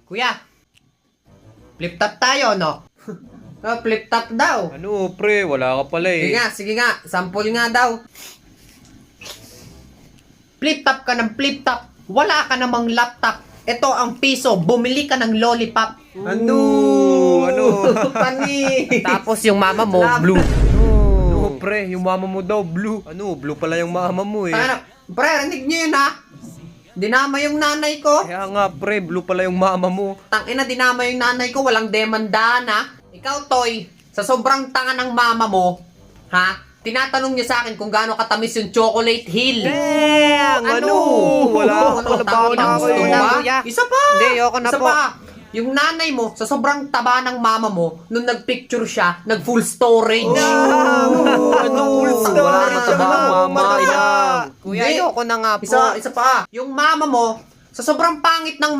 Kuya, flip top tayo, no? Flip top daw. Ano, pre? Wala ka pala eh. Sige nga, sample nga daw. Flip top ka ng flip top. Wala ka namang laptop. Ito ang piso, bumili ka ng lollipop. Ano? Pani. Tapos yung mama mo, blue. Ano, pre? Yung mama mo daw, blue. Ano, blue pala yung mama mo eh. Pre, rinig nyo yun ha? Dinama yung nanay ko. Kaya nga, pre, blue pala yung mama mo. Tangina, dinama yung nanay ko, walang demanda na. Ikaw, Toy, sa sobrang tanga ng mama mo, ha? Tinatanong niya sa akin kung gaano katamis yung chocolate hill. Ano? Wala Ano? ako na Gusto mo ba? kuya. Isa pa! Hindi, ayoko na Isa po. pa! Yung nanay mo, sa sobrang taba ng mama mo, nung nagpicture siya, nag-full storage. Ano? Full storage. Wala mataba ang mama. Ilang. Kuya, ayoko na nga po. Isa pa. Yung mama mo, sa sobrang pangit ng